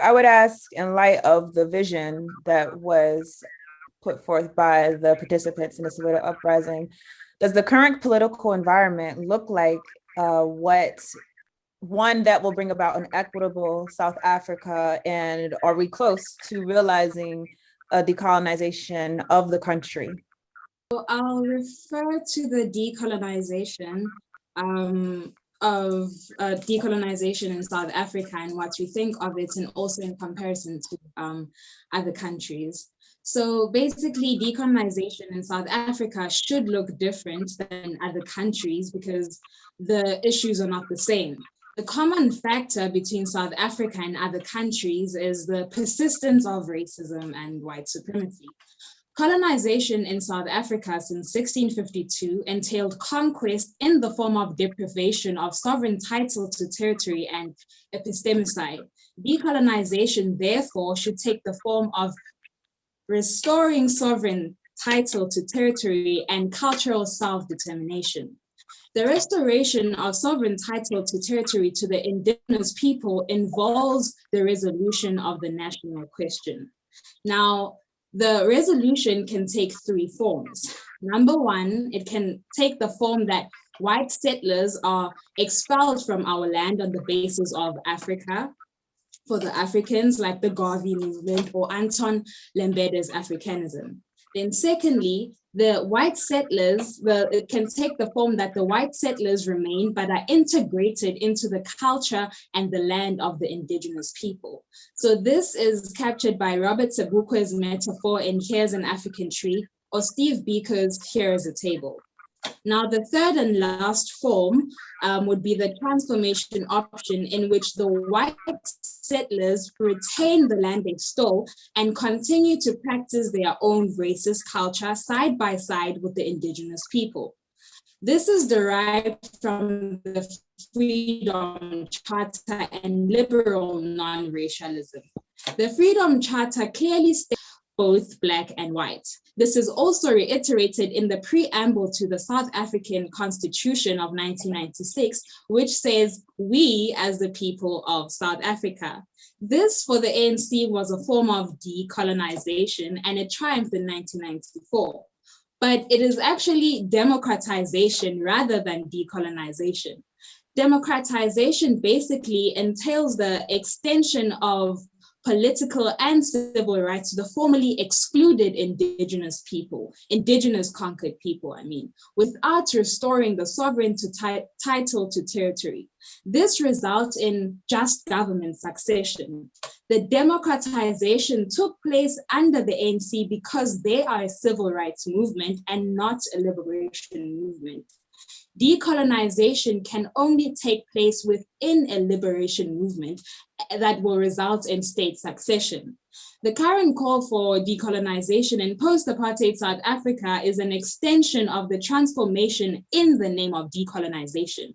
I would ask, in light of the vision that was put forth by the participants in the civil uprising, does the current political environment look like what one that will bring about an equitable South Africa, and are we close to realizing a decolonization of the country? I'll refer to the decolonization of decolonization in South Africa and what we think of it, and also in comparison to other countries. So basically, decolonization in South Africa should look different than other countries because the issues are not the same. The common factor between South Africa and other countries is the persistence of racism and white supremacy. Colonization in South Africa since 1652 entailed conquest in the form of deprivation of sovereign title to territory and epistemicide. Decolonization, therefore, should take the form of restoring sovereign title to territory and cultural self-determination. The restoration of sovereign title to territory to the indigenous people involves the resolution of the national question. Now, the resolution can take three forms. Number one, it can take the form that white settlers are expelled from our land on the basis of Africa for the Africans, like the Garvey movement or Anton Lembede's Africanism. Then secondly, the white settlers, it can take the form that the white settlers remain but are integrated into the culture and the land of the indigenous people. So this is captured by Robert Sebukwe's metaphor in Here's an African Tree, or Steve Biko's Here is a Table. Now, the third and last form would be the transformation option, in which the white settlers retain the land they stole and continue to practice their own racist culture side by side with the indigenous people. This is derived from the Freedom Charter and liberal non-racialism. The Freedom Charter clearly states both Black and white. This is also reiterated in the preamble to the South African Constitution of 1996, which says, "We as the people of South Africa." This for the ANC was a form of decolonization, and it triumphed in 1994. But it is actually democratization rather than decolonization. Democratization basically entails the extension of political and civil rights to the formerly excluded indigenous people, indigenous conquered people, without restoring the sovereign title to territory. This results in just government succession. The democratization took place under the ANC because they are a civil rights movement and not a liberation movement. Decolonization can only take place within a liberation movement that will result in state succession. The current call for decolonization in post-apartheid South Africa is an extension of the transformation in the name of decolonization.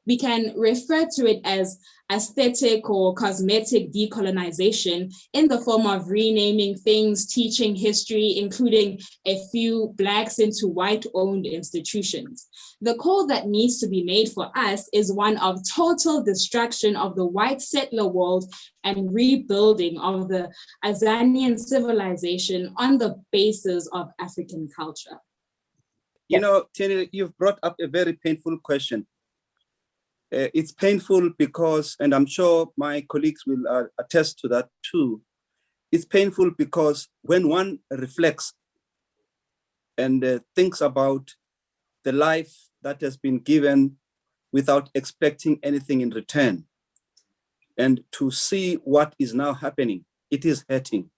We can refer to it as aesthetic or cosmetic decolonization in the form of renaming things, teaching history, including a few Blacks into white-owned institutions. The call that needs to be made for us is one of total destruction of the white settler world and rebuilding of the Azanian civilization on the basis of African culture. You know, Tierney, you've brought up a very painful question. It's painful because, and I'm sure my colleagues will attest to that too, it's painful because when one reflects and thinks about the life that has been given without expecting anything in return, and to see what is now happening, it is hurting.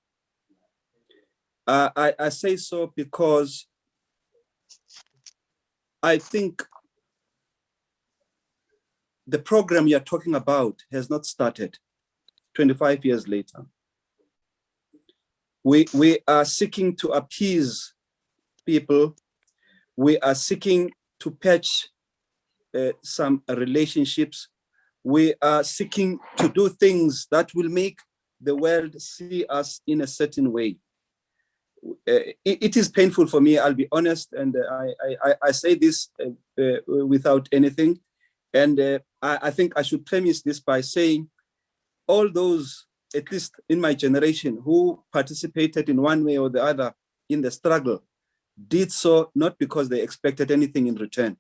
I say so because I think the program you're talking about has not started 25 years later. We are seeking to appease people. We are seeking to patch some relationships. We are seeking to do things that will make the world see us in a certain way. It is painful for me, I'll be honest, and I say this without anything. And I think I should premise this by saying all those at least in my generation, who participated in one way or the other in the struggle, did so not because they expected anything in return.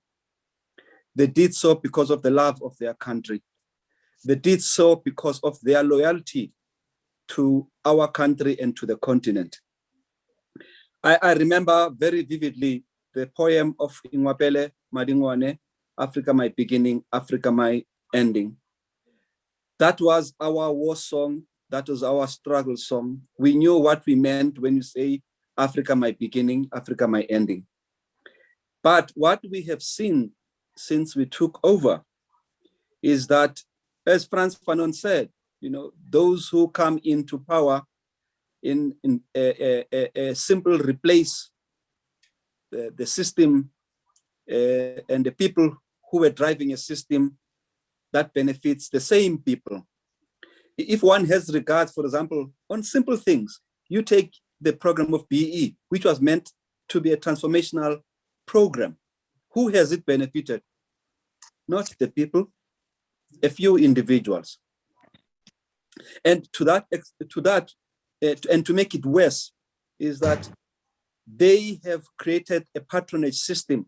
They did so because of the love of their country. They did so because of their loyalty to our country and to the continent. I remember very vividly the poem of Ingwapele Madingwane, Africa My Beginning, Africa My Ending. That was our war song. That was our struggle song. We knew what we meant when you say Africa My Beginning, Africa My Ending. But what we have seen since we took over is that, as Frantz Fanon said, those who come into power in a simple replace the system and the people who were driving a system that benefits the same people. If one has regard, for example, on simple things, you take the program of BE, which was meant to be a transformational program. Who has it benefited? Not the people, a few individuals. And and to make it worse, is that they have created a patronage system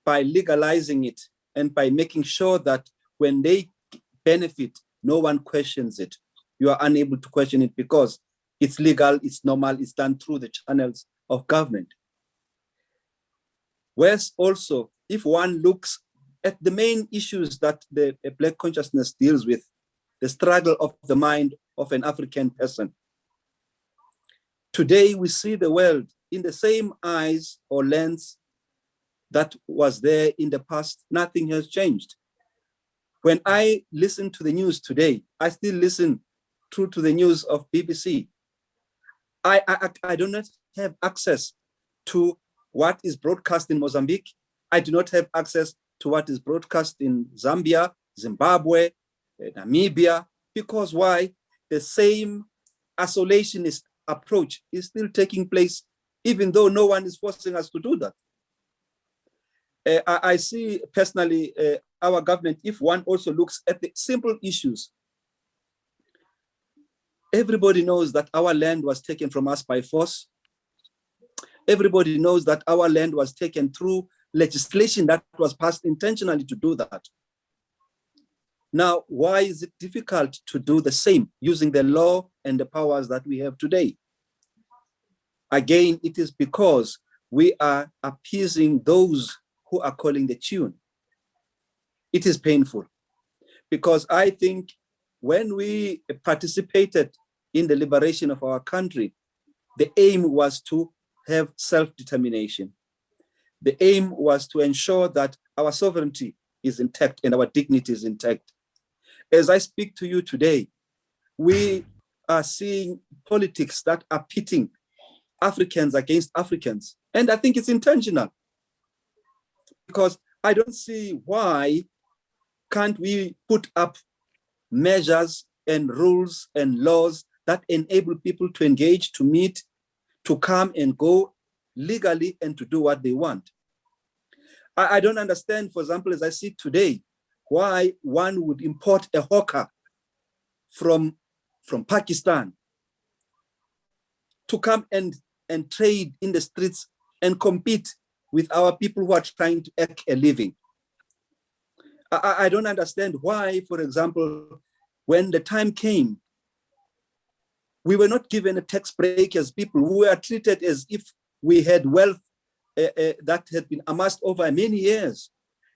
by legalizing it and by making sure that when they benefit, no one questions it. You are unable to question it because it's legal, it's normal, it's done through the channels of government. Whereas also, if one looks at the main issues that the Black consciousness deals with, the struggle of the mind of an African person. Today, we see the world in the same eyes or lens that was there in the past. Nothing has changed. When I listen to the news today, I still listen through to the news of BBC. I do not have access to what is broadcast in Mozambique. I do not have access to what is broadcast in Zambia, Zimbabwe, Namibia, because why? The same isolationist approach is still taking place, even though no one is forcing us to do that. I see personally our government, if one also looks at the simple issues, everybody knows that our land was taken from us by force. Everybody knows that our land was taken through legislation that was passed intentionally to do that. Now, why is it difficult to do the same using the law and the powers that we have today? Again, it is because we are appeasing those who are calling the tune. It is painful because I think when we participated in the liberation of our country, the aim was to have self-determination. The aim was to ensure that our sovereignty is intact and our dignity is intact. As I speak to you today, we are seeing politics that are pitting Africans against Africans. And I think it's intentional because I don't see why can't we put up measures and rules and laws that enable people to engage, to meet, to come and go legally and to do what they want. I don't understand, for example, as I see today, why one would import a hawker from Pakistan to come and trade in the streets and compete with our people who are trying to make a living. I don't understand why, for example, when the time came, we were not given a tax break as people who were treated as if we had wealth that had been amassed over many years.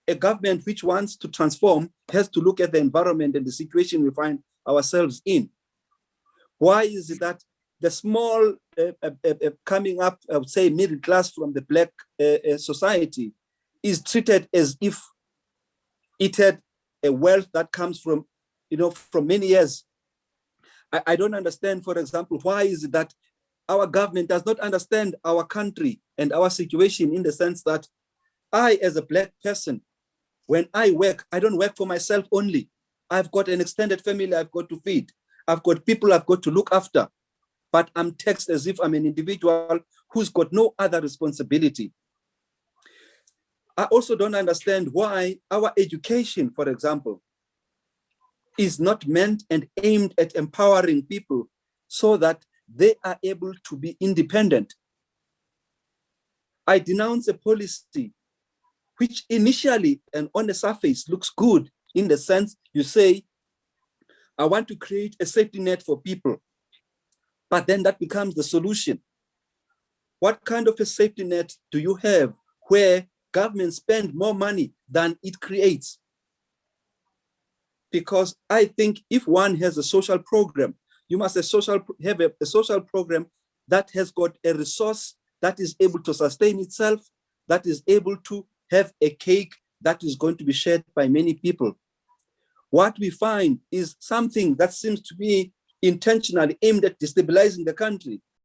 A government which wants to transform has to look at the environment and the situation we find ourselves in. Why is it that the small coming up, I would say, middle class from the Black society is treated as if it had a wealth that comes from, from many years? I don't understand, for example, why is it that our government does not understand our country and our situation in the sense that I, as a Black person, when I work, I don't work for myself only. I've got an extended family I've got to feed. I've got people I've got to look after. But I'm taxed as if I'm an individual who's got no other responsibility. I also don't understand why our education, for example, is not meant and aimed at empowering people so that they are able to be independent. I denounce a policy which initially and on the surface looks good, in the sense you say, I want to create a safety net for people, but then that becomes the solution. What kind of a safety net do you have where government spend more money than it creates? Because I think if one has a social program, you must have a social program that has got a resource that is able to sustain itself, that is able to have a cake that is going to be shared by many people. What we find is something that seems to be intentionally aimed at destabilizing the country.